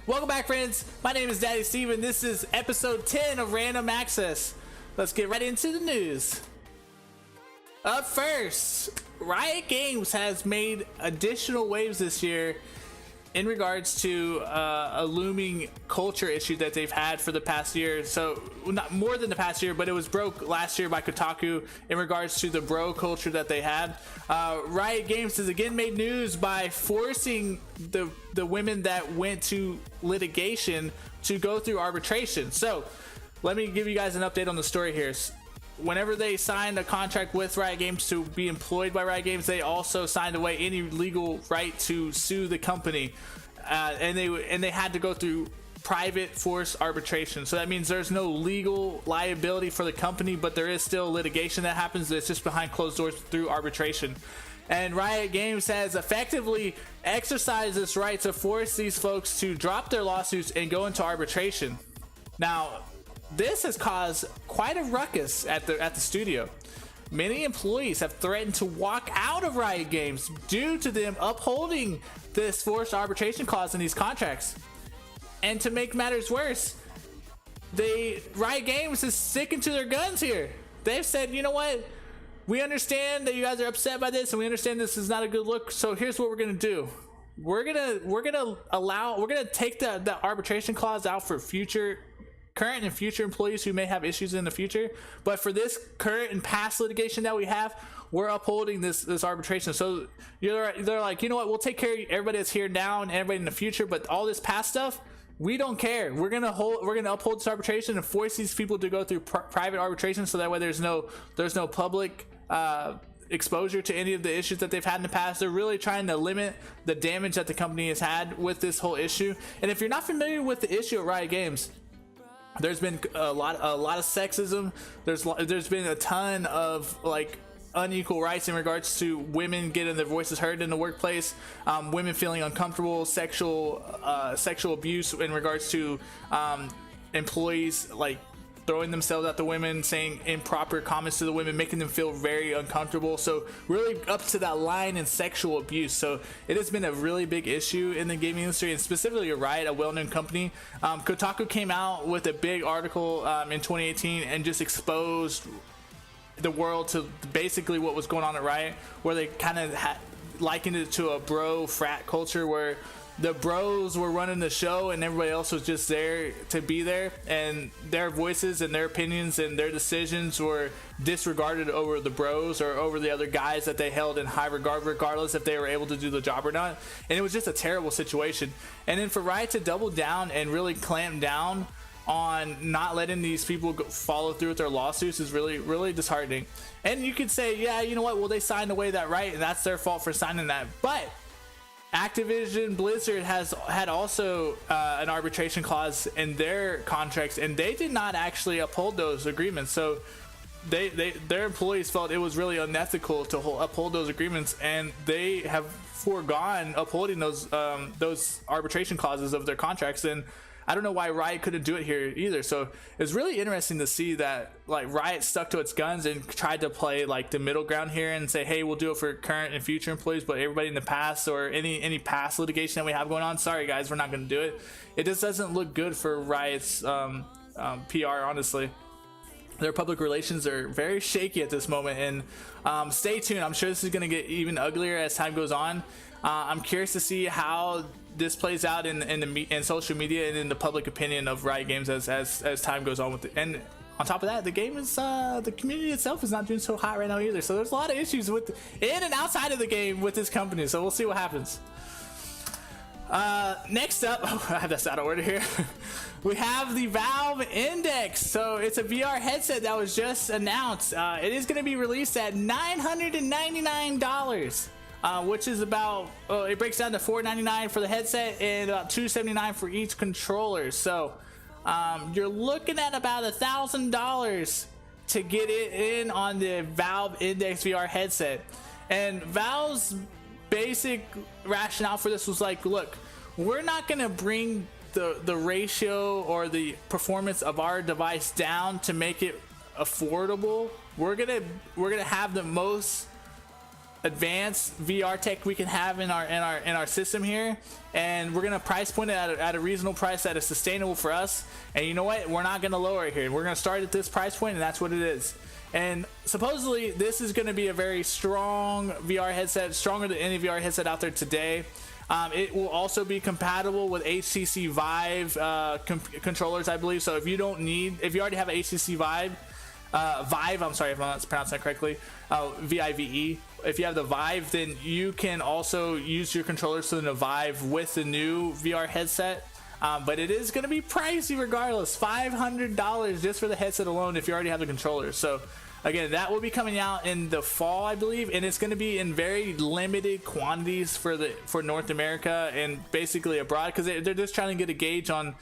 Welcome back, friends. My name is Daddy Steven. This is episode 10 of Random Access. Let's get right into the news. Up first, Riot Games has made additional waves this year in regards to a looming culture issue that they've had for the past year. So not more than the past year, but it was broke last year by Kotaku in regards to the bro culture that they had. Riot Games has again made news by forcing the women that went to litigation to go through arbitration. So let me give you guys an update on the story here. Whenever they signed a contract with Riot Games to be employed by Riot Games, they also signed away any legal right to sue the company, and they had to go through private forced arbitration. So that means there's no legal liability for the company, but there is still litigation that happens. That's just behind closed doors through arbitration. And Riot Games has effectively exercised this right to force these folks to drop their lawsuits and go into arbitration. Now, this has caused quite a ruckus at the studio. Many employees have threatened to walk out of Riot Games due to them upholding this forced arbitration clause in these contracts. And to make matters worse, Riot Games is sticking to their guns here. They've said, you know what? We understand that you guys are upset by this, and we understand this is not a good look. So here's what we're gonna do. We're gonna take the arbitration clause out for current and future employees who may have issues in the future, but for this current and past litigation that we have, we're upholding this arbitration. So they're like, you know what, we'll take care of everybody that's here now and everybody in the future, but all this past stuff, we don't care. We're gonna uphold this arbitration and force these people to go through private arbitration, so that way there's no public exposure to any of the issues that they've had in the past. They're really trying to limit the damage that the company has had with this whole issue. And if you're not familiar with the issue at Riot Games, there's been a lot of sexism. There's been a ton of like unequal rights in regards to women getting their voices heard in the workplace, women feeling uncomfortable, sexual abuse in regards to employees like throwing themselves at the women, saying improper comments to the women, making them feel very uncomfortable. So really up to that line in sexual abuse. So it has been a really big issue in the gaming industry, and specifically Riot, a well-known company. Kotaku came out with a big article in 2018 and just exposed the world to basically what was going on at Riot, where they kind of likened it to a bro frat culture, where the bros were running the show and everybody else was just there to be there, and their voices and their opinions and their decisions were disregarded over the bros or over the other guys that they held in high regard, regardless if they were able to do the job or not. And it was just a terrible situation. And then for Riot to double down and really clamp down on not letting these people follow through with their lawsuits is really, really disheartening. And you could say, yeah, you know what, well, they signed away that right and that's their fault for signing that. But Activision Blizzard has had also an arbitration clause in their contracts, and they did not actually uphold those agreements. So their employees felt it was really unethical to uphold those agreements, and they have foregone upholding those arbitration clauses of their contracts. And I don't know why Riot couldn't do it here either. So it's really interesting to see that like Riot stuck to its guns and tried to play like the middle ground here and say, hey, we'll do it for current and future employees, but everybody in the past or any past litigation that we have going on, sorry guys, we're not going to do it. It just doesn't look good for Riot's PR, honestly. Their public relations are very shaky at this moment, and stay tuned. I'm sure this is going to get even uglier as time goes on. I'm curious to see how this plays out in social media and in the public opinion of Riot Games as time goes on with it. And on top of that, the game is the community itself is not doing so hot right now either. So there's a lot of issues with in and outside of the game with this company. So we'll see what happens. Next up, I have this out of order here. We have the Valve Index. So it's a VR headset that was just announced. It is going to be released at $999. Which is about, it breaks down to $499 for the headset and about $279 for each controller. So you're looking at about $1,000 to get it in on the Valve Index VR headset. And Valve's basic rationale for this was like, look, we're not going to bring the ratio or the performance of our device down to make it affordable. We're gonna have the most advanced VR tech we can have in our system here, and we're gonna price point it at a reasonable price that is sustainable for us. And you know what? We're not gonna lower it here. We're gonna start at this price point, and that's what it is. And supposedly this is going to be a very strong VR headset, stronger than any VR headset out there today. It will also be compatible with HTC Vive controllers, I believe. So if you already have an HTC Vive, I'm sorry if I'm not pronouncing that correctly, VIVE. If you have the Vive, then you can also use your controllers to the Vive with the new VR headset. But it is going to be pricey regardless. $500 just for the headset alone if you already have the controller. So again, that will be coming out in the fall, I believe, and it's going to be in very limited quantities for North America and basically abroad, because they're just trying to get a gauge on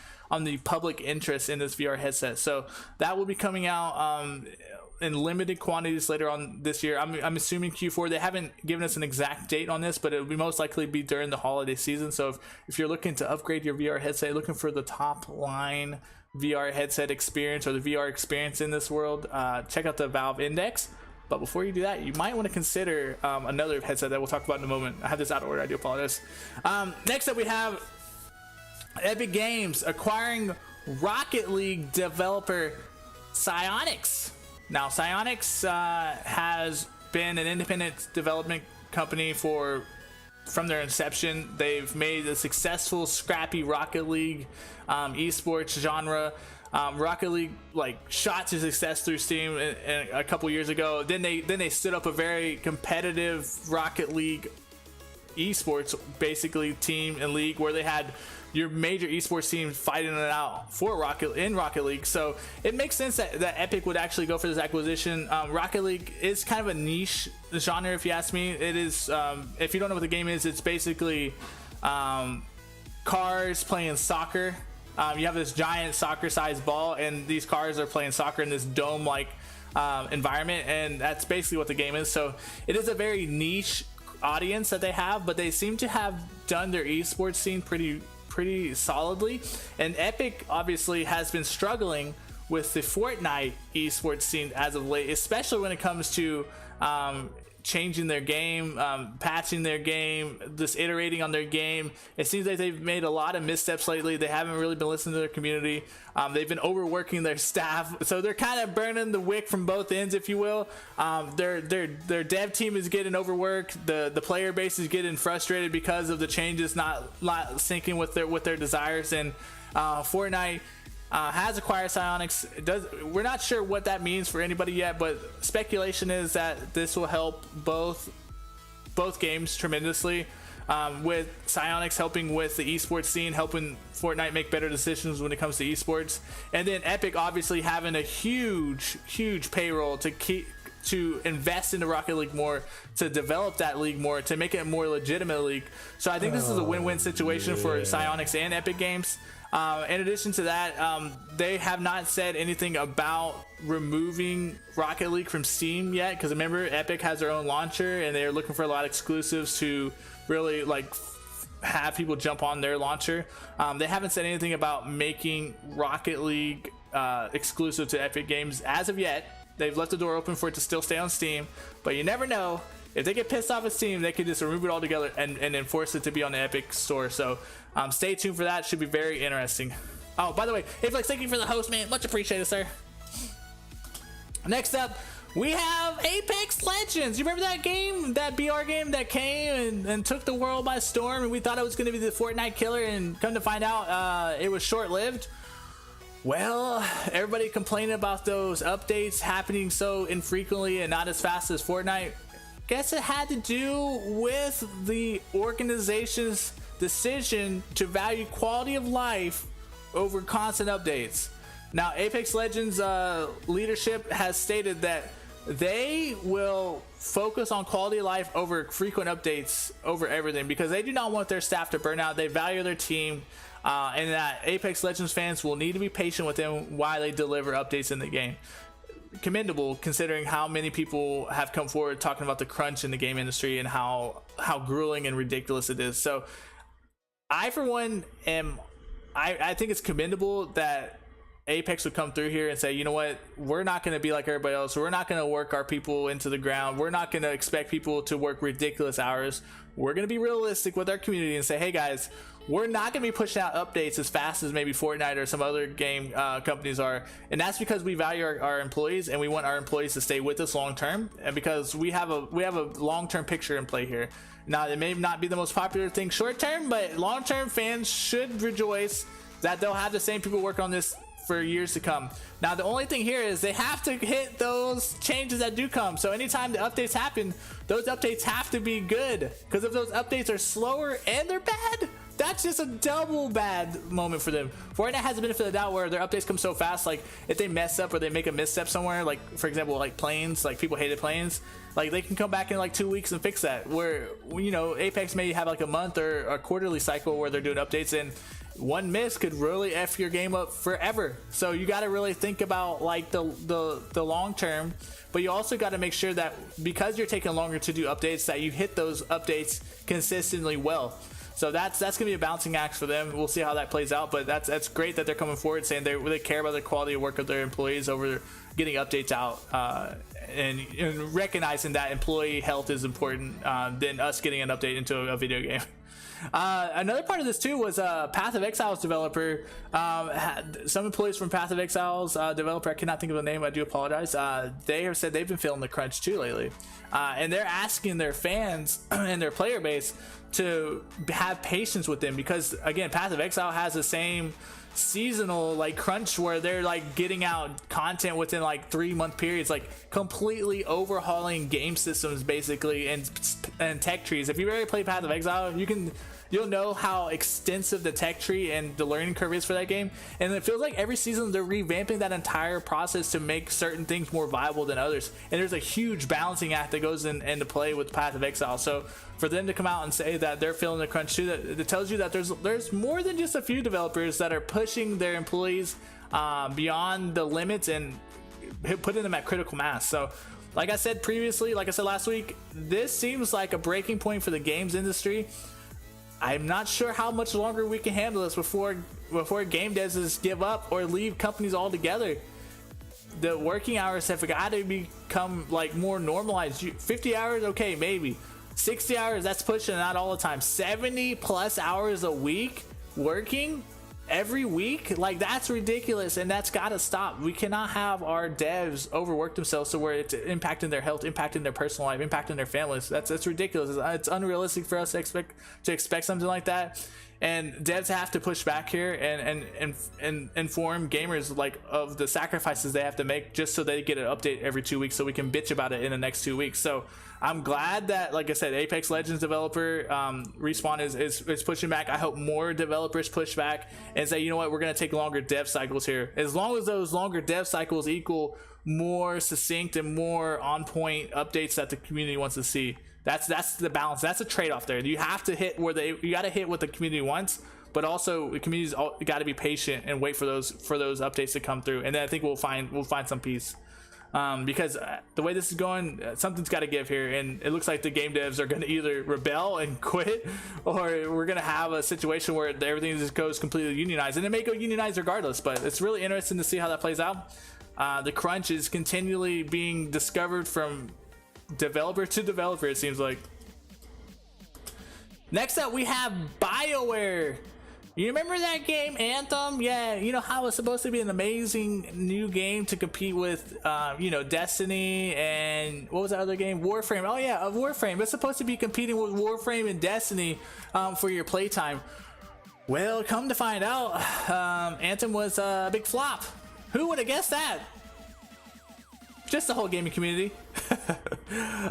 the public interest in this VR headset. So that will be coming out in limited quantities later on this year. I'm assuming Q4. They haven't given us an exact date on this, but it will be most likely be during the holiday season. So if you're looking to upgrade your VR headset, looking for the top line VR headset experience or the VR experience in this world, check out the Valve Index. But before you do that, you might want to consider another headset that we'll talk about in a moment. I have this out of order, I do apologize. Next up we have Epic Games acquiring Rocket League developer Psyonix. Now, Psyonix has been an independent development company from their inception. They've made a successful, scrappy Rocket League esports genre. Rocket League shot to success through Steam a couple years ago. Then they stood up a very competitive Rocket League esports basically team and league where they had your major esports teams fighting it out for Rocket League. So it makes sense that Epic would actually go for this acquisition. Rocket League is kind of a niche genre, if you ask me. It is, if you don't know what the game is, it's basically cars playing soccer. You have this giant soccer-sized ball, and these cars are playing soccer in this dome-like environment, and that's basically what the game is. So it is a very niche audience that they have, but they seem to have done their esports scene pretty solidly. And Epic obviously has been struggling with the Fortnite esports scene as of late, especially when it comes to changing their game, patching their game, just iterating on their game. It seems like they've made a lot of missteps lately. They haven't really been listening to their community. They've been overworking their staff, so they're kind of burning the wick from both ends, if you will. Their dev team is getting overworked. The player base is getting frustrated because of the changes not syncing with their desires. And Fortnite has acquired Psyonix. We're not sure what that means for anybody yet, but speculation is that this will help both games tremendously, with Psyonix helping with the esports scene, helping Fortnite make better decisions when it comes to esports, and then Epic obviously having a huge payroll to invest into Rocket League more, to develop that league more, to make it a more legitimate league. So I think this is a win-win situation for Psyonix and Epic Games. In addition to that, they have not said anything about removing Rocket League from Steam yet, because remember, Epic has their own launcher and they're looking for a lot of exclusives to really have people jump on their launcher. They haven't said anything about making Rocket League exclusive to Epic Games as of yet. They've left the door open for it to still stay on Steam, but you never know. If they get pissed off at Steam, they could just remove it altogether and enforce it to be on the Epic store. So stay tuned for that. Should be very interesting. Oh, by the way, Aflex, thank you for the host, man. Much appreciated, sir. Next up, we have Apex Legends. You remember that game, that BR game that came and took the world by storm, and we thought it was going to be the Fortnite killer, and come to find out it was short-lived? Well, everybody complaining about those updates happening so infrequently and not as fast as Fortnite. Guess it had to do with the organization's decision to value quality of life over constant updates. Now, Apex Legends leadership has stated that they will focus on quality of life over frequent updates over everything, because they do not want their staff to burn out. They value their team, and that Apex Legends fans will need to be patient with them while they deliver updates in the game. Commendable, considering how many people have come forward talking about the crunch in the game industry and how grueling and ridiculous it is. So I, for one, I think it's commendable that Apex would come through here and say, you know what, we're not going to be like everybody else. We're not going to work our people into the ground. We're not going to expect people to work ridiculous hours. We're going to be realistic with our community and say, hey guys, we're not going to be pushing out updates as fast as maybe Fortnite or some other game companies are. And that's because we value our employees, and we want our employees to stay with us long term, and because we have a long-term picture in play here. Now, it may not be the most popular thing short term, but long term, fans should rejoice that they'll have the same people work on this for years to come. Now, the only thing here is they have to hit those changes that do come. So anytime the updates happen, those updates have to be good, because if those updates are slower and they're bad, that's just a double bad moment for them. Fortnite has the benefit of the doubt where their updates come so fast. Like, if they mess up or they make a misstep somewhere, like for example, like planes, like people hated planes, like they can come back in like 2 weeks and fix that. Where, you know, Apex may have like a month or a quarterly cycle where they're doing updates, and one miss could really F your game up forever. So you got to really think about like the long term, but you also got to make sure that because you're taking longer to do updates, that you hit those updates consistently well. So that's gonna be a balancing act for them. We'll see how that plays out, but that's great that they're coming forward saying they really care about the quality of work of their employees over getting updates out, and recognizing that employee health is important than us getting an update into a video game. Another part of this too was Path of Exile's developer. Some employees from Path of Exile's developer, I cannot think of the name, I do apologize. They have said they've been feeling the crunch too lately, and they're asking their fans and their player base to have patience with them, because again, Path of Exile has the same seasonal like crunch where they're like getting out content within like 3-month periods, like completely overhauling game systems basically, and tech trees. If you already play Path of Exile, you'll know how extensive the tech tree and the learning curve is for that game, and it feels like every season they're revamping that entire process to make certain things more viable than others, and there's a huge balancing act that goes into play with Path of Exile. So for them to come out and say that they're feeling the crunch too, that it tells you that there's more than just a few developers that are pushing their employees beyond the limits and putting them at critical mass. So like I said previously, like I said last week, this seems like a breaking point for the games industry. I'm not sure how much longer we can handle this before game devs give up or leave companies altogether. The working hours have got to become like more normalized. 50 hours, okay, maybe. 60 hours, that's pushing, not all the time. 70 plus hours a week working every week, like that's ridiculous, and that's got to stop. We cannot have our devs overwork themselves to where it's impacting their health, impacting their personal life, impacting their families. That's ridiculous. It's unrealistic for us to expect something like that, and devs have to push back here and inform gamers like of the sacrifices they have to make just so they get an update every 2 weeks, so we can bitch about it in the next 2 weeks. So I'm glad that, like I said, Apex Legends developer Respawn is pushing back. I hope more developers push back and say, you know what, we're going to take longer dev cycles here. As long as those longer dev cycles equal more succinct and more on point updates that the community wants to see. That's the balance. That's a trade-off there. You have to hit you got to hit what the community wants, but also the community's got to be patient and wait for those updates to come through. And then I think we'll find some peace. Because the way this is going, something's got to give here, and it looks like the game devs are going to either rebel and quit, or we're going to have a situation where everything just goes completely unionized, and it may go unionized regardless. But it's really interesting to see how that plays out. The crunch is continually being discovered from developer to developer, it seems like. Next up, we have BioWare. You remember that game, Anthem? Yeah, you know how it's supposed to be an amazing new game to compete with, Destiny and what was that other game? Warframe. Oh yeah, Warframe. It's supposed to be competing with Warframe and Destiny for your playtime. Well, come to find out, Anthem was a big flop. Who would have guessed that? Just the whole gaming community.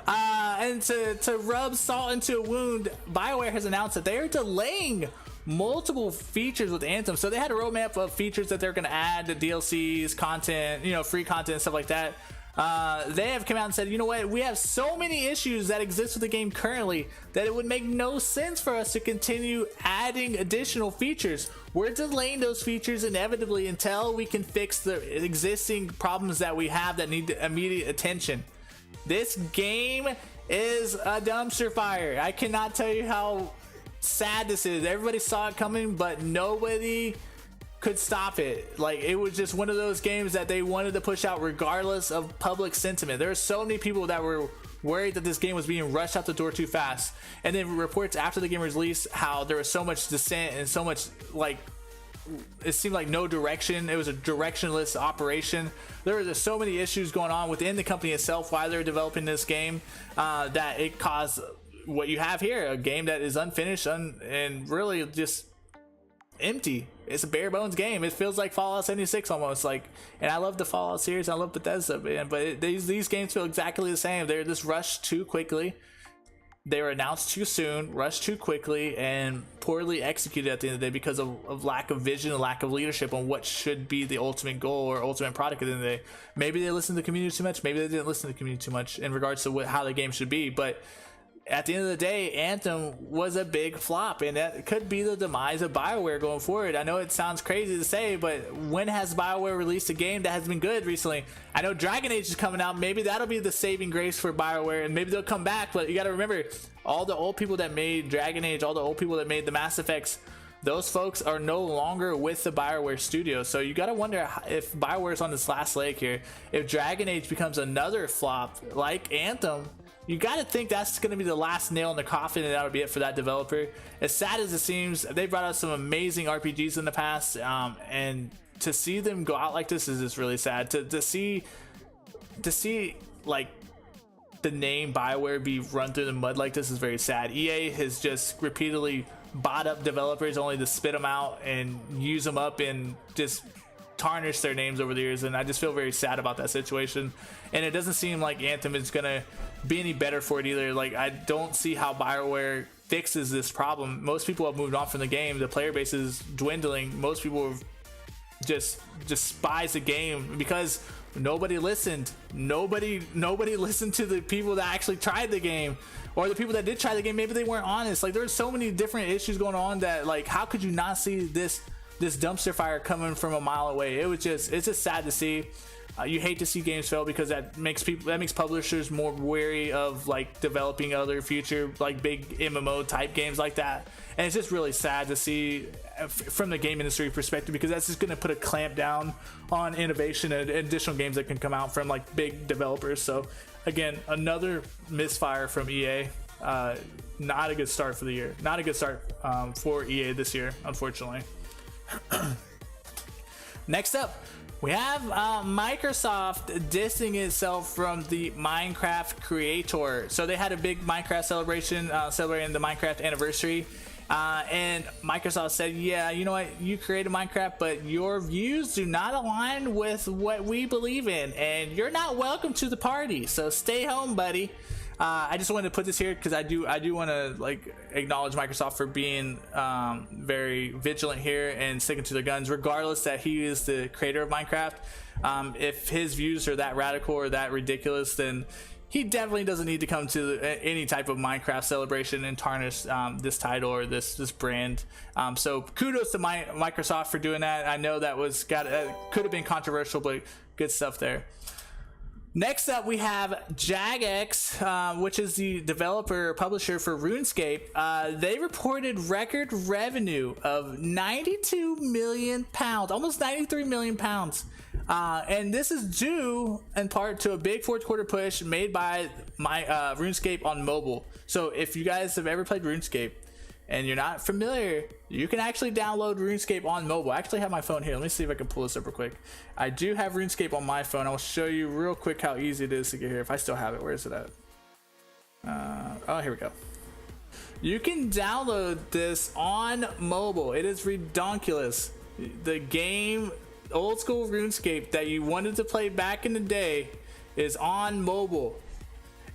And to rub salt into a wound, BioWare has announced that they are delaying multiple features with Anthem. So they had a roadmap of features that they're going to add to DLCs, content, free content, stuff like that. They have come out and said, you know what, we have so many issues that exist with the game currently that it would make no sense for us to continue adding additional features. We're delaying those features inevitably until we can fix the existing problems that we have that need immediate attention. This game is a dumpster fire. I cannot tell you how sad this is. Everybody saw it coming, but nobody could stop it. Like, it was just one of those games that they wanted to push out regardless of public sentiment. There are so many people that were worried that this game was being rushed out the door too fast, and then reports after the game was released how there was so much dissent and so much, like, it seemed like no direction. It was a directionless operation. There were just so many issues going on within the company itself while they were developing this game, that it caused what you have here, a game that is unfinished and really just empty. It's a bare bones game. It feels like Fallout 76 almost, like, and I love the Fallout series, I love Bethesda, man, but these games feel exactly the same. They're just rushed too quickly. They were announced too soon, rushed too quickly, and poorly executed at the end of the day because of lack of vision and lack of leadership on what should be the ultimate goal or ultimate product at the end of the day. Maybe they listened to the community too much, maybe they didn't listen to the community too much in regards to how the game should be, but at the end of the day, Anthem was a big flop, and that could be the demise of BioWare going forward. I know it sounds crazy to say, but when has BioWare released a game that has been good recently? I know Dragon Age is coming out. Maybe that'll be the saving grace for BioWare, and maybe they'll come back, but you got to remember, all the old people that made Dragon Age, all the old people that made the Mass Effects, those folks are no longer with the BioWare studio. So you got to wonder if BioWare's on this last leg here. If Dragon Age becomes another flop like Anthem, you got to think that's going to be the last nail in the coffin, and that'll be it for that developer. As sad as it seems, they brought out some amazing RPGs in the past, and to see them go out like this is just really sad. To see like the name BioWare be run through the mud like this is very sad. EA has just repeatedly bought up developers only to spit them out and use them up and just tarnish their names over the years, and I just feel very sad about that situation. And it doesn't seem like Anthem is gonna be any better for it either. Like, I don't see how BioWare fixes this problem. Most people have moved on from the game. The player base is dwindling. Most people have just despise the game because nobody listened. Nobody listened to the people that actually tried the game, or the people that did try the game. Maybe they weren't honest. Like, there's so many different issues going on that, like, how could you not see this dumpster fire coming from a mile away? It's just sad to see. You hate to see games fail because that makes publishers more wary of, like, developing other future, like, big MMO type games like that. And it's just really sad to see from the game industry perspective, because that's just going to put a clamp down on innovation and additional games that can come out from, like, big developers. So again, another misfire from EA. Not a good start for the year. Not a good start for EA this year, unfortunately. Next up, we have Microsoft distancing itself from the Minecraft creator. So they had a big Minecraft celebration celebrating the Minecraft anniversary, and Microsoft said, yeah, you know what, you created Minecraft, but your views do not align with what we believe in, and you're not welcome to the party, so stay home, buddy. I just wanted to put this here because I do want to, like, acknowledge Microsoft for being very vigilant here and sticking to their guns, regardless that he is the creator of Minecraft. If his views are that radical or that ridiculous, then he definitely doesn't need to come to any type of Minecraft celebration and tarnish this title or this brand. So kudos to Microsoft for doing that. I know that could have been controversial, but good stuff there. Next up, we have Jagex, which is the developer publisher for RuneScape. They reported record revenue of 92 million pounds, almost 93 million pounds. And this is due in part to a big fourth quarter push made by RuneScape on mobile. So if you guys have ever played RuneScape and you're not familiar, you can actually download RuneScape on mobile. I actually have my phone here. Let me see if I can pull this up real quick. I do have RuneScape on my phone. I'll show you real quick how easy it is to get here. If I still have it, where is it at? Oh, here we go. You can download this on mobile. It is redonkulous. The game, old school RuneScape that you wanted to play back in the day, is on mobile.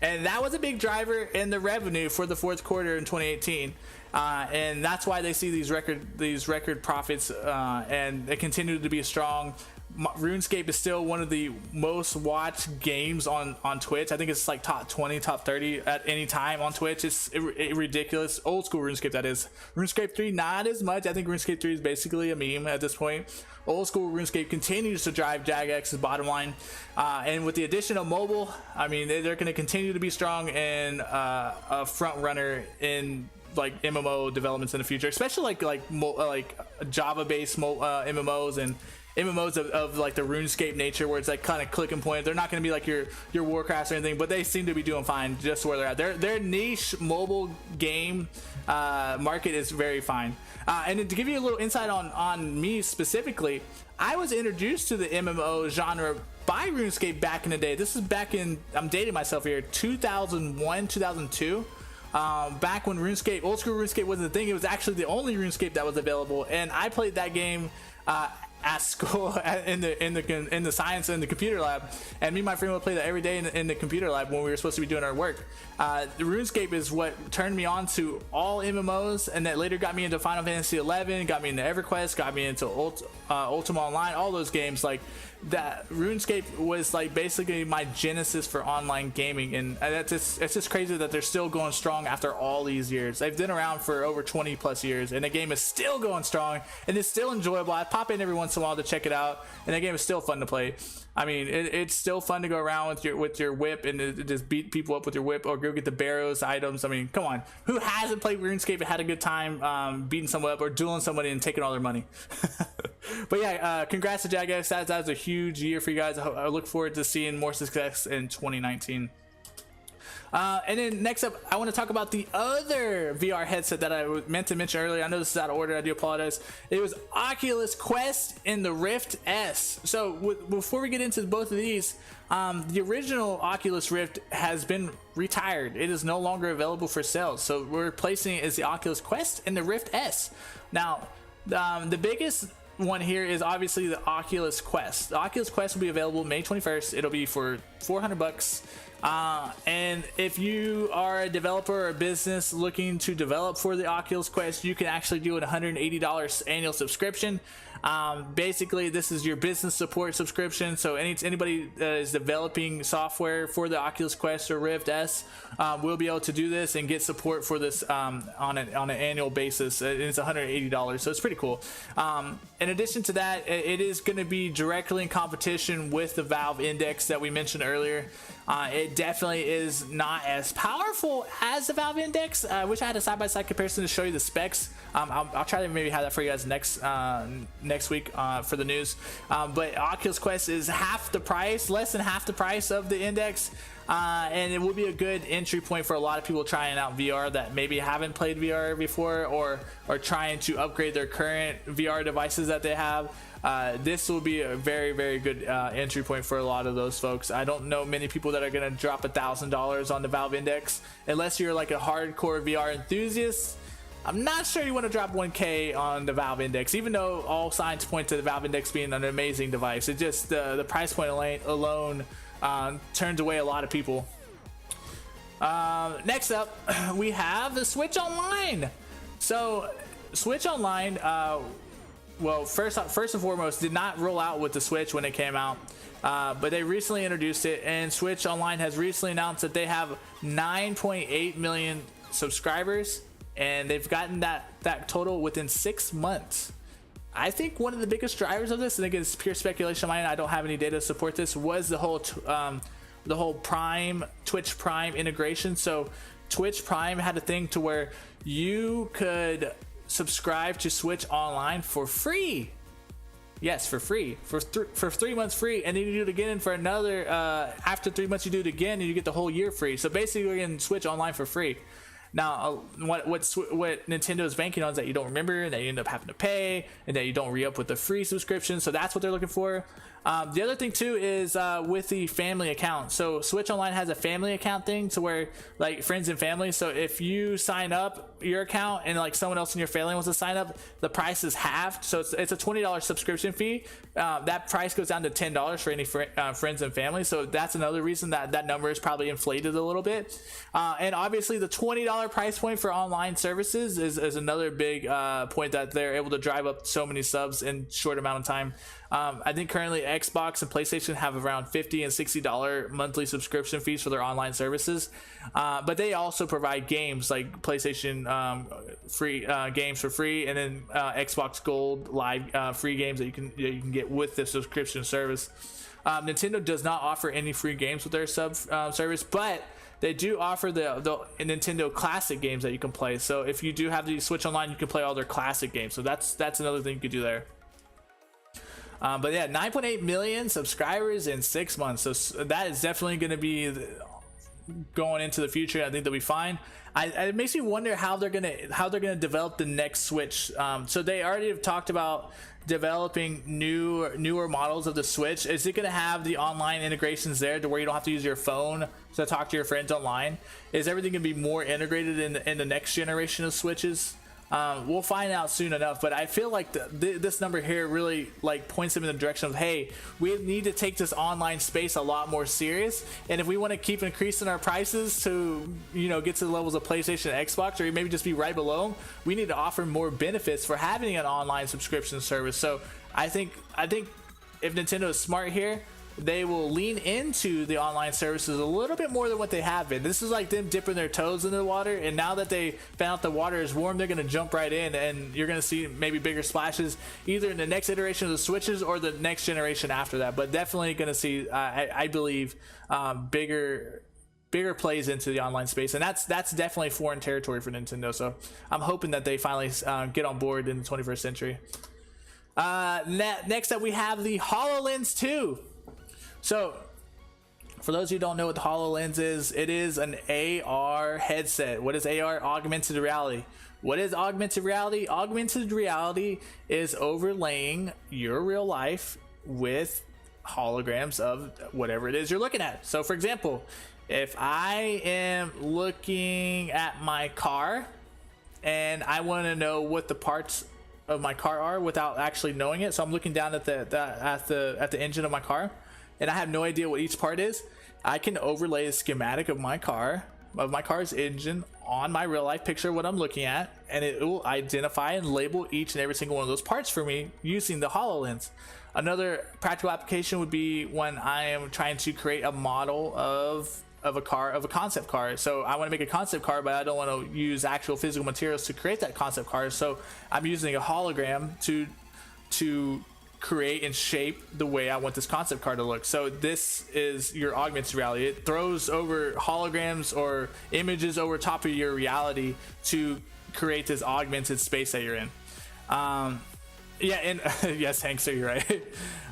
And that was a big driver in the revenue for the fourth quarter in 2018. And that's why they see these record profits, and they continue to be strong. RuneScape is still one of the most watched games on Twitch. I think it's like top 20, top 30 at any time on Twitch. It's ridiculous. Old school RuneScape, that is. RuneScape 3, not as much. I think RuneScape 3 is basically a meme at this point. Old school RuneScape continues to drive Jagex's bottom line. And with the addition of mobile, I mean, they're going to continue to be strong and a front runner in like MMO developments in the future, especially like Java based MMOs and MMOs of like the RuneScape nature, where it's like kind of click and point. They're not going to be like your Warcrafts or anything, but they seem to be doing fine just where they're at. Their niche mobile game market is very fine. And to give you a little insight on me specifically, I was introduced to the MMO genre by RuneScape back in the day. This is back in, I'm dating myself here, 2001, 2002. Back when RuneScape, old school RuneScape wasn't a thing. It was actually the only RuneScape that was available, and I played that game at school in the science in the computer lab, and me and my friend would play that every day in the computer lab when we were supposed to be doing our work. The RuneScape is what turned me on to all MMOs, and that later got me into Final Fantasy 11, got me into EverQuest, got me into Ultima Online, all those games. Like that, RuneScape was like basically my genesis for online gaming, and it's just crazy that they're still going strong after all these years. They've been around for over 20 plus years, and the game is still going strong and it's still enjoyable. I pop in every once in a while to check it out, and the game is still fun to play. I mean, it's still fun to go around with your whip and just beat people up with your whip, or go get the barrows items. I mean, come on, who hasn't played RuneScape and had a good time beating someone up or dueling somebody and taking all their money? But yeah, congrats to Jagex. That was a huge year for you guys. I look forward to seeing more success in 2019. And then next up, I want to talk about the other VR headset that I meant to mention earlier. I know this is out of order. I do apologize. It was Oculus Quest and the Rift S. So before we get into both of these, the original Oculus Rift has been retired. It is no longer available for sale. So we're replacing it as the Oculus Quest and the Rift S. Now, the biggest one here is obviously the Oculus Quest. The Oculus Quest will be available May 21st. It'll be for $400. And if you are a developer or a business looking to develop for the Oculus Quest, you can actually do a $180 annual subscription. Basically, this is your business support subscription. So anybody that is developing software for the Oculus Quest or Rift S will be able to do this and get support for this on an annual basis. It's $180, so it's pretty cool. In addition to that, it is going to be directly in competition with the Valve Index that we mentioned earlier. It definitely is not as powerful as the Valve Index. I wish I had a side-by-side comparison to show you the specs. I'll try to maybe have that for you guys next week for the news. But Oculus Quest is half the price, less than half the price of the Index. And it will be a good entry point for a lot of people trying out VR that maybe haven't played VR before, or are trying to upgrade their current VR devices that they have. This will be a very, very good entry point for a lot of those folks. I don't know many people that are going to drop $1,000 on the Valve Index unless you're like a hardcore VR enthusiast. I'm not sure you want to drop 1K on the Valve Index, even though all signs point to the Valve Index being an amazing device. It just the price point alone turns away a lot of people. Next up, we have the Switch Online. So Switch Online, well, first and foremost, did not roll out with the Switch when it came out, but they recently introduced it, and Switch Online has recently announced that they have 9.8 million subscribers, and they've gotten that total within 6 months. I think one of the biggest drivers of this, and again, it's pure speculation of mine, I don't have any data to support this, was the whole Twitch Prime integration. So Twitch Prime had a thing to where you could subscribe to Switch Online for free. Yes, for free, for 3 months free, and then you do it again for another. After 3 months, you do it again, and you get the whole year free. So basically, you're getting Switch Online for free. Now, what Nintendo is banking on is that you don't remember, and that you end up having to pay, and that you don't re-up with the free subscription. So that's what they're looking for. The other thing too is with the family account. So Switch Online has a family account thing to where like friends and family. So if you sign up your account and like someone else in your family wants to sign up, the price is halved. So it's a $20 subscription fee. That price goes down to $10 for any friends and family. So that's another reason that number is probably inflated a little bit. And obviously the $20 price point for online services is another big point that they're able to drive up so many subs in short amount of time. I think currently Xbox and PlayStation have around $50 and $60 monthly subscription fees for their online services, but they also provide games like PlayStation free games for free, and then Xbox Gold Live free games that you can get with the subscription service. Nintendo does not offer any free games with their service, but they do offer the Nintendo Classic games that you can play. So if you do have the Switch Online, you can play all their classic games. So that's another thing you could do there. But yeah, 9.8 million subscribers in 6 months. So that is definitely going to be going into the future. I think they'll be fine. It makes me wonder how they're gonna develop the next Switch. So they already have talked about developing newer models of the Switch. Is it gonna have the online integrations there to where you don't have to use your phone to talk to your friends online? Is everything gonna be more integrated in the next generation of Switches? We'll find out soon enough, but I feel like this number here really like points them in the direction of, hey, we need to take this online space a lot more serious, and if we want to keep increasing our prices to, you know, get to the levels of PlayStation and Xbox, or maybe just be right below, we need to offer more benefits for having an online subscription service. So I think if Nintendo is smart here, they will lean into the online services a little bit more than what they have been. This is like them dipping their toes in the water, and now that they found out the water is warm, they're going to jump right in, and you're going to see maybe bigger splashes either in the next iteration of the Switches or the next generation after that. But definitely going to see, I believe, bigger plays into the online space, and that's definitely foreign territory for Nintendo. So I'm hoping that they finally get on board in the 21st century. Next up, we have the HoloLens 2. So, for those who don't know what the HoloLens is, it is an AR headset. What is AR? Augmented reality. What is augmented reality? Augmented reality is overlaying your real life with holograms of whatever it is you're looking at. So, for example, if I am looking at my car and I want to know what the parts of my car are without actually knowing it, so I'm looking down at the engine of my car, and I have no idea what each part is, I can overlay a schematic of my car's engine on my real life picture of what I'm looking at, and it will identify and label each and every single one of those parts for me using the HoloLens. Another practical application would be when I am trying to create a model of a concept car. So I want to make a concept car, but I don't want to use actual physical materials to create that concept car. So I'm using a hologram to create and shape the way I want this concept car to look. So this is your augmented reality. It throws over holograms or images over top of your reality to create this augmented space that you're in. Yeah, and yes, Hank, so you're right.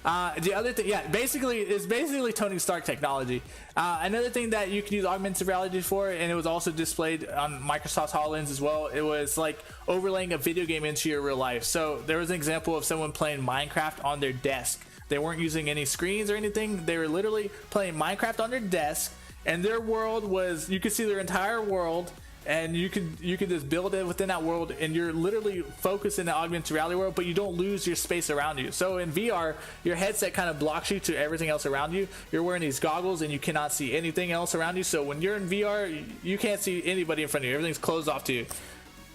The other thing, yeah, it's basically Tony Stark technology. Another thing that you can use augmented reality for, and it was also displayed on Microsoft's HoloLens as well, it was like overlaying a video game into your real life. So there was an example of someone playing Minecraft on their desk. They weren't using any screens or anything. They were literally playing Minecraft on their desk, and their world was, you could see their entire world, and you could just build it within that world, and you're literally focused in the augmented reality world, but you don't lose your space around you. So in VR, your headset kind of blocks you to everything else around you. You're wearing these goggles and you cannot see anything else around you. So when you're in VR, you can't see anybody in front of you. Everything's closed off to you.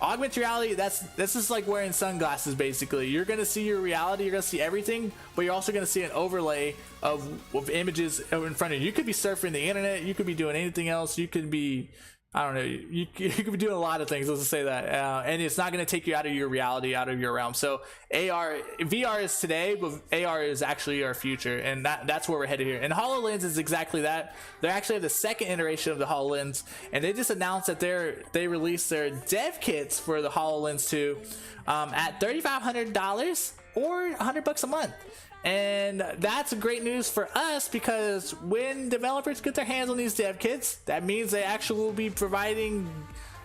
Augmented reality, this is like wearing sunglasses basically. You're gonna see your reality, you're gonna see everything, but you're also gonna see an overlay of images in front of you. You could be surfing the internet, you could be doing anything else, you could be, I don't know, you could be doing a lot of things, let's just say that, and it's not going to take you out of your reality, out of your realm. So VR is today, but AR is actually our future, and that's where we're headed here. And HoloLens is exactly that. They actually have the second iteration of the HoloLens, and they just announced that they released their dev kits for the HoloLens 2 at $3,500 or $100 a month. And that's great news for us, because when developers get their hands on these dev kits, that means they actually will be providing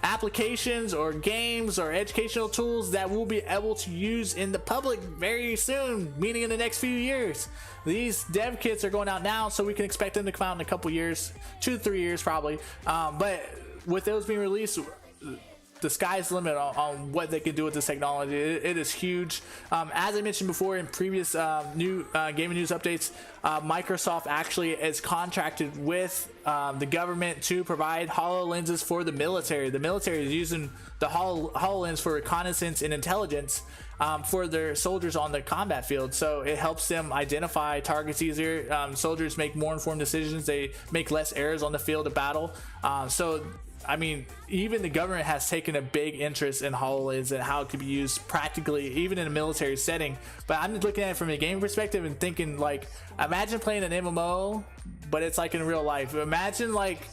applications or games or educational tools that we'll be able to use in the public very soon, meaning in the next few years. These dev kits are going out now, so we can expect them to come out in a couple years, 2 to 3 years probably. But with those being released, the sky's the limit on what they can do with this technology. It is huge. As I mentioned before in previous new gaming news updates, Microsoft actually is contracted with the government to provide HoloLenses for the military. The military is using the HoloLens for reconnaissance and intelligence for their soldiers on the combat field. So it helps them identify targets easier. Soldiers make more informed decisions. They make less errors on the field of battle. So I mean, even the government has taken a big interest in HoloLens and how it could be used practically, even in a military setting. But I'm just looking at it from a game perspective and thinking, like, imagine playing an MMO, but it's like in real life. Imagine like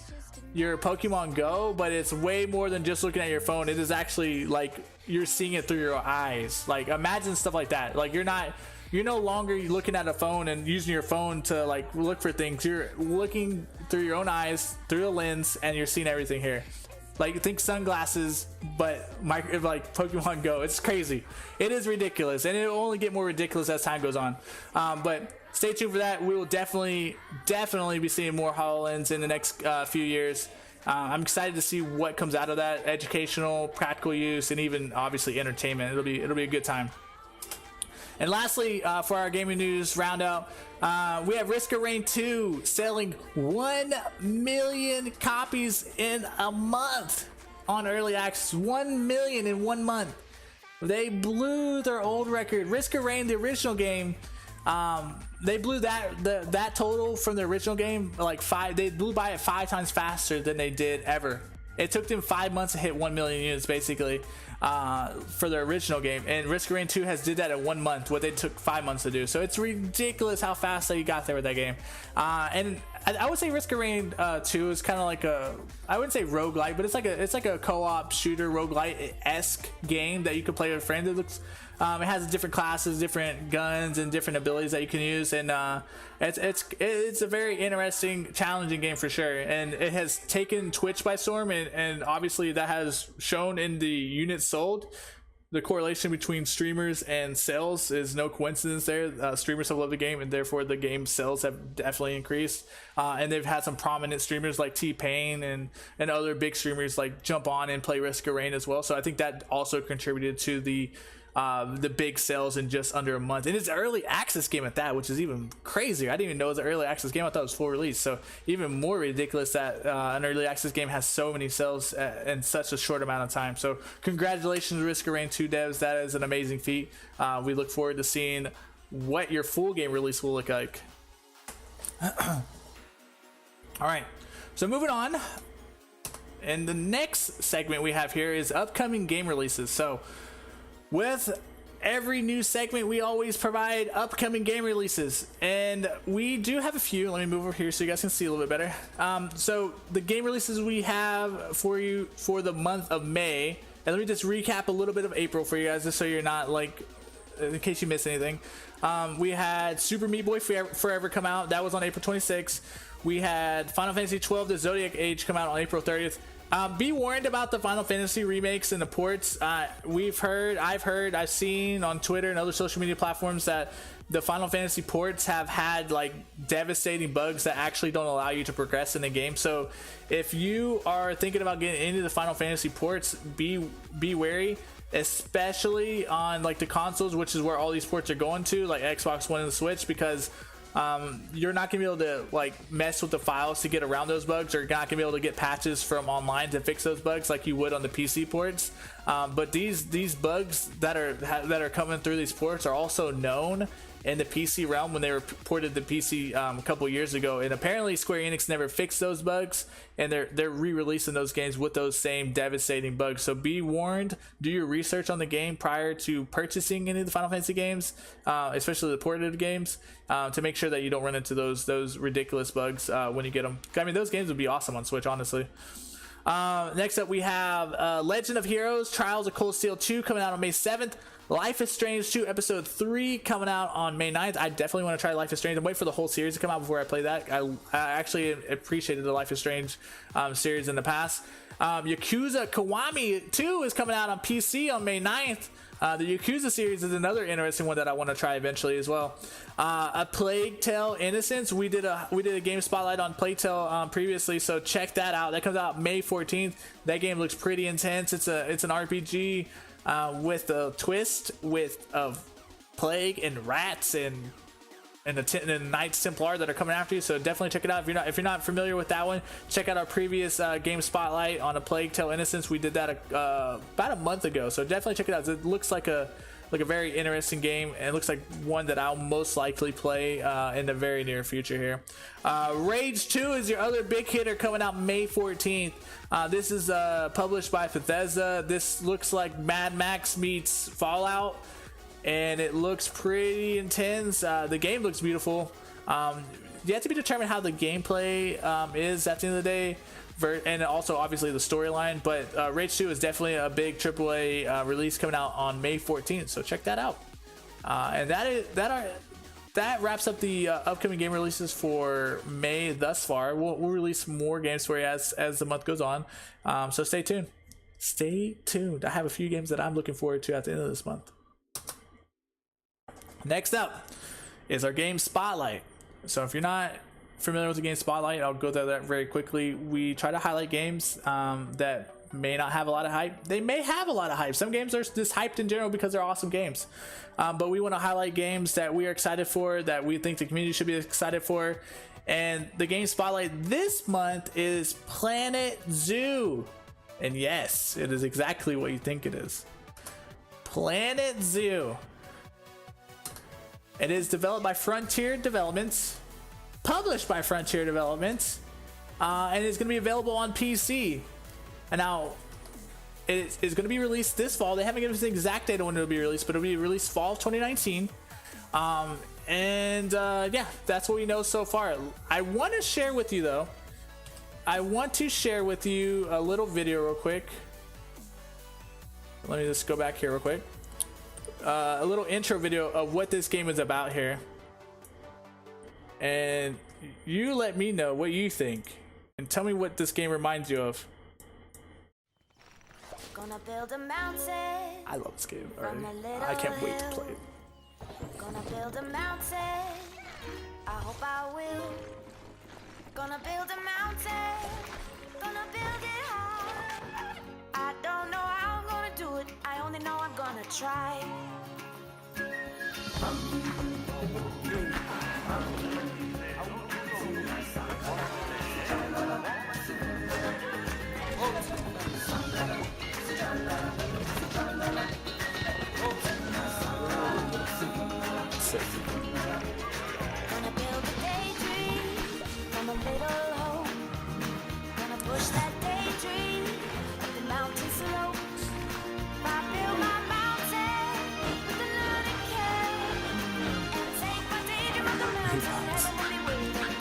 your Pokemon Go, but it's way more than just looking at your phone. It is actually like you're seeing it through your eyes. Like imagine stuff like that. Like you're no longer looking at a phone and using your phone to like look for things. You're looking through your own eyes, through a lens, and you're seeing everything here. Like think sunglasses, but like Pokemon Go. It's crazy. It is ridiculous, and it will only get more ridiculous as time goes on. But stay tuned for that. We will definitely be seeing more HoloLens in the next few years. I'm excited to see what comes out of that: educational, practical use, and even obviously entertainment. It'll be a good time. And lastly, for our gaming news roundup, we have Risk of Rain 2 selling 1 million copies in a month on early access. 1 million in 1 month. They blew their old record. Risk of Rain, the original game, they blew that total from the original game like they blew by it 5 times faster than they did ever. It took them 5 months to hit 1 million units basically for their original game, and Risk of Rain 2 has did that in 1 month, what they took 5 months to do. So it's ridiculous how fast they got there with that game. And I would say Risk of Rain 2 is kind of like I wouldn't say roguelite, but it's like a co-op shooter roguelite-esque game that you can play with friends. It has different classes, different guns, and different abilities that you can use, and it's a very interesting, challenging game for sure. And it has taken Twitch by storm, and obviously that has shown in the units sold. The correlation between streamers and sales is no coincidence there. Streamers have loved the game, and therefore the game sales have definitely increased. And they've had some prominent streamers like T-Pain and other big streamers like jump on and play Risk of Rain as well. So I think that also contributed to the big sales in just under a month. And it's an early access game at that, which is even crazier. I didn't even know it was an early access game. I thought it was full release. So even more ridiculous that an early access game has so many sales in such a short amount of time. So congratulations, Risk of Rain 2 devs. That is an amazing feat. We look forward to seeing what your full game release will look like. All right, so moving on. And the next segment we have here is upcoming game releases. So with every new segment, we always provide upcoming game releases, and we do have a few. Let me move over here so you guys can see a little bit better. So the game releases we have for you for the month of May, and let me just recap a little bit of April for you guys, just so you're not like, in case you missed anything. We had Super Meat Boy Forever come out. That was on April 26th. We had Final Fantasy 12: The Zodiac Age come out on April 30th. Be warned about the Final Fantasy remakes and the ports. I've seen on Twitter and other social media platforms that the Final Fantasy ports have had like devastating bugs that actually don't allow you to progress in the game. So if you are thinking about getting into the Final Fantasy ports, be wary, especially on like the consoles, which is where all these ports are going to, like Xbox One and the Switch, because you're not gonna be able to like mess with the files to get around those bugs, or you're not gonna be able to get patches from online to fix those bugs like you would on the PC ports. But these bugs that are coming through these ports are also known in the PC realm when they were ported to PC a couple years ago, and apparently Square Enix never fixed those bugs, and they're re-releasing those games with those same devastating bugs. So be warned, do your research on the game prior to purchasing any of the Final Fantasy games, especially the ported games, to make sure that you don't run into those ridiculous bugs when you get them. I mean, those games would be awesome on Switch, honestly. Next up we have Legend of Heroes Trials of Cold Steel 2 coming out on May 7th. Life is Strange 2 Episode 3 coming out on May 9th. I definitely want to try Life is Strange. I'm waiting for the whole series to come out before I play that. I actually appreciated the Life is Strange series in the past. Yakuza Kiwami 2 is coming out on PC on May 9th. The Yakuza series is another interesting one that I want to try eventually as well. A Plague Tale Innocence. We did a game spotlight on Plague Tale previously, so check that out. That comes out May 14th. That game looks pretty intense. It's an RPG with a twist of plague and rats and the Knights Templar that are coming after you. So definitely check it out. If you're not familiar with that one, check out our previous game spotlight on A Plague Tale Innocence. We did that about a month ago, so definitely check it out. It looks like a very interesting game, and it looks like one that I'll most likely play in the very near future here. Rage 2 is your other big hitter coming out May 14th. This is published by Bethesda. This looks like Mad Max meets Fallout, and it looks pretty intense. The game looks beautiful. Yet to be determined how the gameplay is at the end of the day, and also obviously the storyline. But Rage 2 is definitely a big AAA release coming out on May 14th, so check that out. And that wraps up the upcoming game releases for May thus far. We'll release more games for you as the month goes on, so stay tuned. Stay tuned. I have a few games that I'm looking forward to at the end of this month. Next up is our game Spotlight. So if you're not familiar with the game Spotlight, I'll go through that very quickly. We try to highlight games that may not have a lot of hype. They may have a lot of hype. Some games are just hyped in general because they're awesome games, but we want to highlight games that we are excited for, that we think the community should be excited for. And the game Spotlight this month is Planet Zoo. And yes, it is exactly what you think it is. Planet Zoo. It is developed by Frontier Developments, published by Frontier Developments, and it's going to be available on PC. And now it is going to be released this fall. They haven't given us the exact date when it'll be released, but it'll be released fall of 2019. Yeah, that's what we know so far. I want to share with you though. I want to share with you a little video real quick. Let me just go back here real quick. A little intro video of what this game is about here. And you let me know what you think. And tell me what this game reminds you of. Gonna build a mountain. I love this game already. I can't wait to play it. Gonna build a mountain. I hope I will. Gonna build a mountain. Gonna build it high. I don't know how I'm gonna do it. I only know I'm gonna try. Gonna build a daydream from a little home. Gonna push that daydream up the mountain slopes. I build my mountain with a learning care and take my daydream up the mountain. Heaven will be waiting there.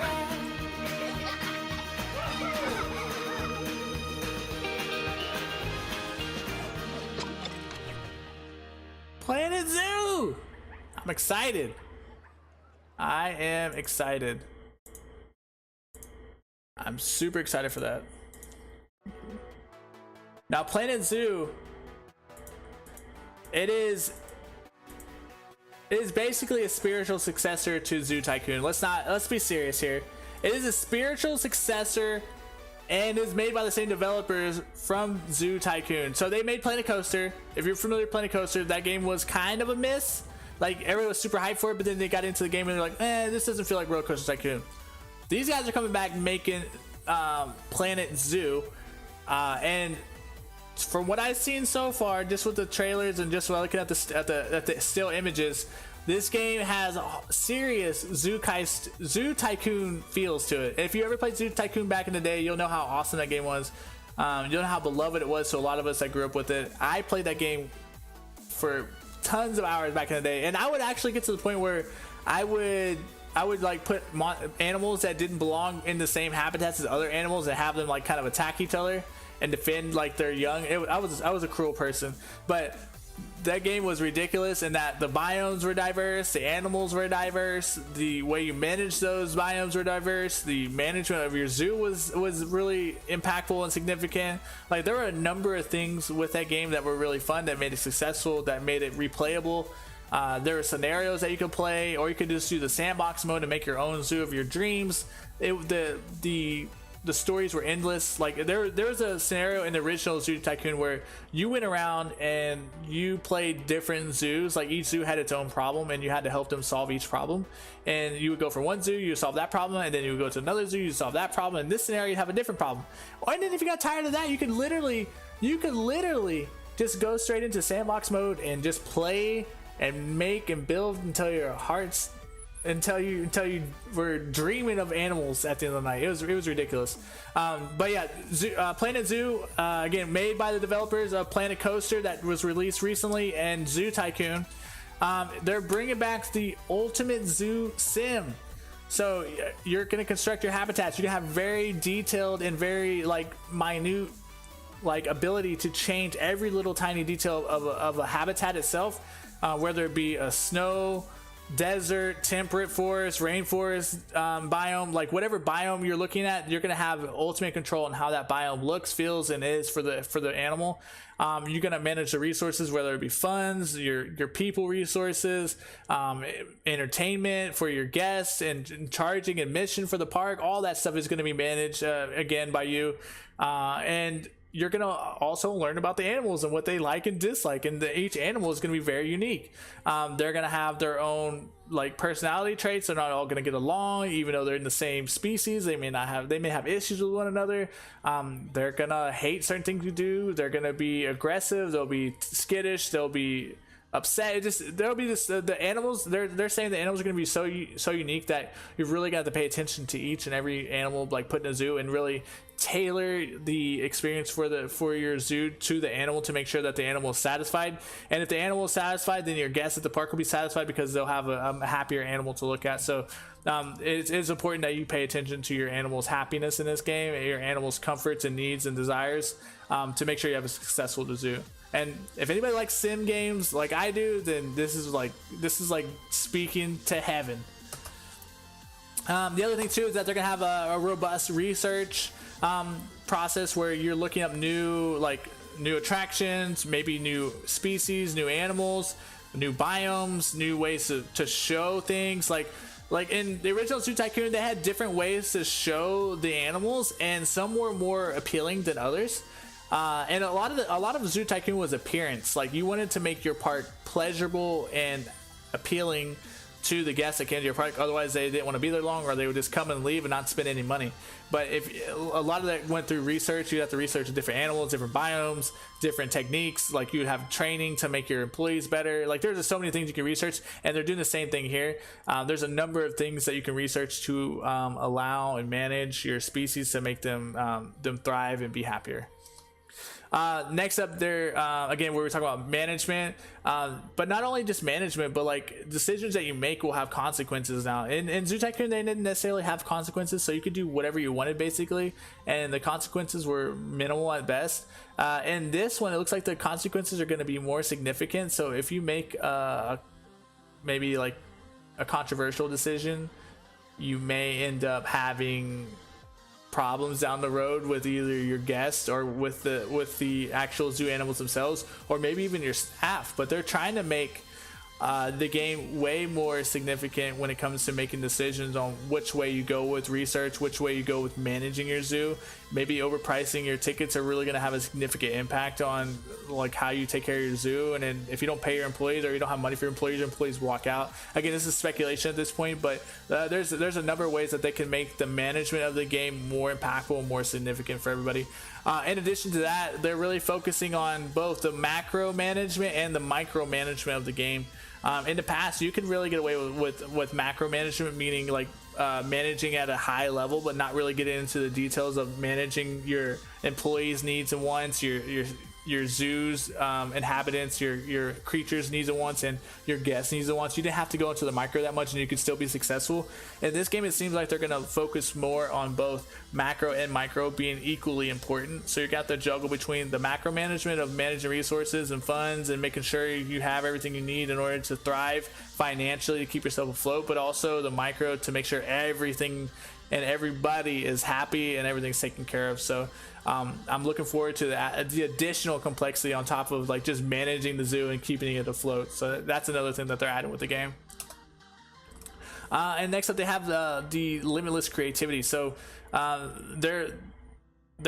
Planet Zoo! I'm excited. I am excited. I'm super excited for that. Now, Planet Zoo, it is basically a spiritual successor to Zoo Tycoon. Let's be serious here. It is a spiritual successor and is made by the same developers from Zoo Tycoon. So they made Planet Coaster. If you're familiar with Planet Coaster, that game was kind of a miss. Like, everyone was super hyped for it, but then they got into the game and they're like, this doesn't feel like Roller Coaster Tycoon. These guys are coming back making Planet Zoo, and from what I've seen so far, just with the trailers and just looking at the still images, this game has serious Zoo Tycoon feels to it. If you ever played Zoo Tycoon back in the day, you'll know how awesome that game was. You'll know how beloved it was to a lot of us that grew up with it. I played that game for tons of hours back in the day, and I would actually get to the point where I would like put animals that didn't belong in the same habitats as other animals and have them like kind of attack each other and defend like their young. I was a cruel person, but that game was ridiculous in that the biomes were diverse, the animals were diverse, the way you manage those biomes were diverse, the management of your zoo was really impactful and significant. Like, there were a number of things with that game that were really fun, that made it successful, that made it replayable. There were scenarios that you could play, or you could just do the sandbox mode and make your own zoo of your dreams. The stories were endless. Like, there was a scenario in the original Zoo Tycoon where you went around and you played different zoos. Like, each zoo had its own problem and you had to help them solve each problem. And you would go from one zoo, you solve that problem, and then you would go to another zoo, you solve that problem. In this scenario, you'd have a different problem. And then if you got tired of that, you could literally just go straight into sandbox mode and just play and make and build until you were dreaming of animals at the end of the night. It was ridiculous. But yeah, Planet Zoo, again, made by the developers of Planet Coaster that was released recently, and Zoo Tycoon. They're bringing back the ultimate zoo sim. So you're going to construct your habitats. You're going to have very detailed and very like minute like ability to change every little tiny detail of a habitat itself, whether it be a snow, desert, temperate forest, rainforest, biome, like whatever biome you're looking at, you're going to have ultimate control on how that biome looks, feels, and is for the animal. You're going to manage the resources, whether it be funds, your people resources, entertainment for your guests, and charging admission for the park. All that stuff is going to be managed again by you, and you're going to also learn about the animals and what they like and dislike, and each animal is going to be very unique. They're going to have their own like personality traits. They're not all going to get along, even though they're in the same species. They may have issues with one another. They're going to hate certain things you do. They're going to be aggressive. They'll be skittish. They'll be upset. There'll be this the animals. They're saying the animals are going to be so unique that you've really got to pay attention to each and every animal, like put in a zoo, and really tailor the experience for your zoo to the animal to make sure that the animal is satisfied. And if the animal is satisfied, then your guests at the park will be satisfied because they'll have a happier animal to look at. So it's important that you pay attention to your animal's happiness in this game, your animal's comforts and needs and desires, to make sure you have a successful zoo. And if anybody likes sim games like I do, then this is like speaking to heaven. The other thing too is that they're gonna have a robust research process where you're looking up new attractions, maybe new species, new animals, new biomes, new ways to show things. Like in the original Zoo Tycoon, they had different ways to show the animals, and some were more appealing than others. And a lot of Zoo Tycoon was appearance. Like you wanted to make your park pleasurable and appealing to the guests that came to your park. Otherwise they didn't want to be there long, or they would just come and leave and not spend any money. But if a lot of that went through research, you have to research different animals, different biomes, different techniques. Like you have training to make your employees better. Like there's just so many things you can research, and they're doing the same thing here. There's a number of things that you can research to allow and manage your species to make them thrive and be happier. Next up there, again, we were talking about management, but not only just management, but like decisions that you make will have consequences now. In Zoo Tycoon, they didn't necessarily have consequences, so you could do whatever you wanted basically, and the consequences were minimal at best. In this one, it looks like the consequences are going to be more significant. So if you make maybe like a controversial decision, you may end up having problems down the road with either your guests or with the actual zoo animals themselves, or maybe even your staff. But they're trying to make the game way more significant when it comes to making decisions on which way you go with research, which way you go with managing your zoo. Maybe overpricing your tickets are really going to have a significant impact on like how you take care of your zoo. And then if you don't pay your employees, or you don't have money for your employees walk out. Again, this is speculation at this point, but there's a number of ways that they can make the management of the game more impactful and more significant for everybody. In addition to that, they're really focusing on both the macro management and the micro management of the game. In the past, you could really get away with macro management, meaning like managing at a high level, but not really getting into the details of managing your employees' needs and wants, your zoo's inhabitants, your creatures' needs and wants, and your guests' needs and wants. You didn't have to go into the micro that much, and you could still be successful. In this game, it seems like they're going to focus more on both macro and micro being equally important. So you got the juggle between the macro management of managing resources and funds and making sure you have everything you need in order to thrive financially to keep yourself afloat, but also the micro to make sure everything and everybody is happy and everything's taken care of. So I'm looking forward to the additional complexity on top of like just managing the zoo and keeping it afloat. So that's another thing that they're adding with the game. And next up, they have the limitless creativity. So they're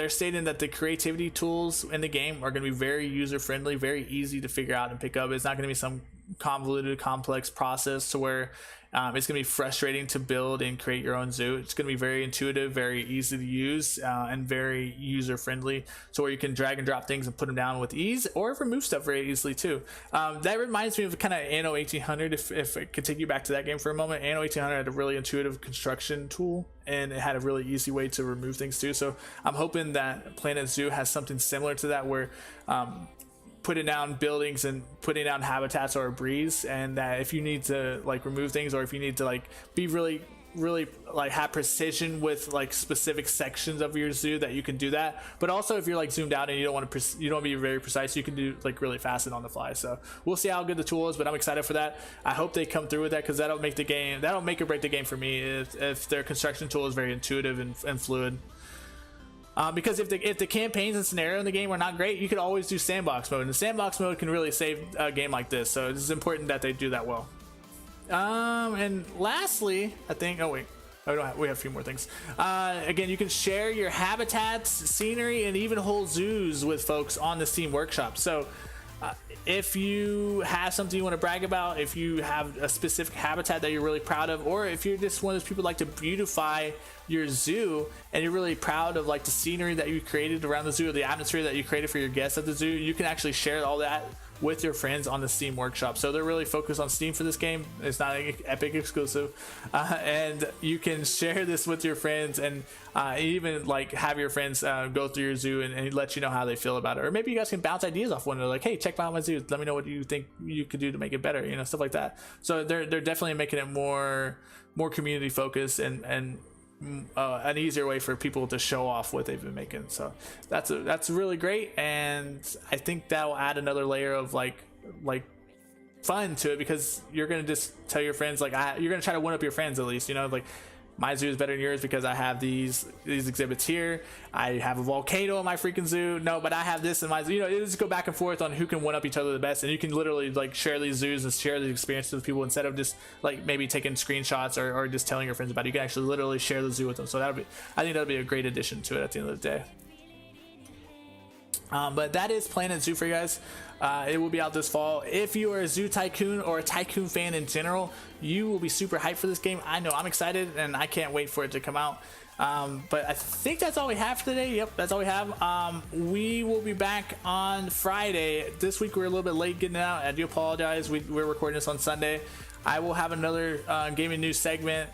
stating that the creativity tools in the game are going to be very user friendly, very easy to figure out and pick up. It's not going to be some convoluted, complex process to where it's going to be frustrating to build and create your own zoo. It's going to be very intuitive, very easy to use, and very user friendly, so where you can drag and drop things and put them down with ease, or remove stuff very easily too. That reminds me of kind of Anno 1800. If I could take you back to that game for a moment, Anno 1800 had a really intuitive construction tool, and it had a really easy way to remove things too. So I'm hoping that Planet Zoo has something similar to that, where putting down buildings and putting down habitats are a breeze, and that if you need to like remove things, or if you need to like be really really like have precision with like specific sections of your zoo that you can do that. But also if you're like zoomed out and you don't want to be very precise, you can do like really fast and on the fly. So we'll see how good the tool is, but I'm excited for that. I hope they come through with that, because that'll make or break the game for me if their construction tool is very intuitive and fluid. Because if the campaigns and scenario in the game are not great, you could always do sandbox mode, and the sandbox mode can really save a game like this. So it's important that they do that well. And lastly, I think, we have a few more things. Again, you can share your habitats, scenery, and even whole zoos with folks on the Steam Workshop. So if you have something you want to brag about, if you have a specific habitat that you're really proud of, or if you're just one of those people who like to beautify your zoo and you're really proud of like the scenery that you created around the zoo, or the atmosphere that you created for your guests at the zoo, you can actually share all that with your friends on the Steam Workshop. So they're really focused on Steam for this game. It's not an Epic exclusive, and you can share this with your friends, and even like have your friends go through your zoo and let you know how they feel about it. Or maybe you guys can bounce ideas off one another, like, hey, check out my zoo, let me know what you think you could do to make it better, you know, stuff like that. So they're definitely making it more community focused and an easier way for people to show off what they've been making. So that's really great, and I think that will add another layer of like fun to it, because you're gonna just tell your friends, like, you're gonna try to one up your friends at least, you know, like, my zoo is better than yours because I have these exhibits here. I have a volcano in my freaking zoo. No, but I have this in my zoo. You know, it just go back and forth on who can one up each other the best. And you can literally like share these zoos and share these experiences with people, instead of just like maybe taking screenshots or just telling your friends about it. You can actually literally share the zoo with them. So I think that'll be a great addition to it at the end of the day. But that is Planet Zoo for you guys. It will be out this fall. If you are a Zoo Tycoon or a Tycoon fan in general, you will be super hyped for this game. I know I'm excited, and I can't wait for it to come out. But I think that's all we have for today. Yep, that's all we have. We will be back on Friday. This week we're a little bit late getting it out. I do apologize. We're recording this on Sunday. I will have another gaming news segment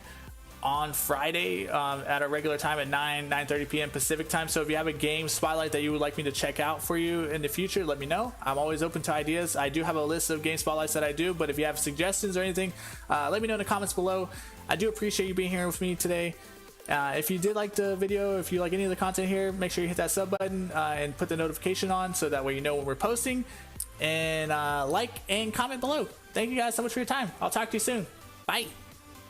on Friday at a regular time at 9:30 p.m. Pacific time. So if you have a game spotlight that you would like me to check out for you in the future, let me know. I'm always open to ideas. I do have a list of game spotlights that I do, but if you have suggestions or anything, let me know in the comments below. I do appreciate you being here with me today. If you did like the video, if you like any of the content here, make sure you hit that sub button and put the notification on, so that way you know when we're posting, and like and comment below. Thank you guys so much for your time. I'll talk to you soon. Bye.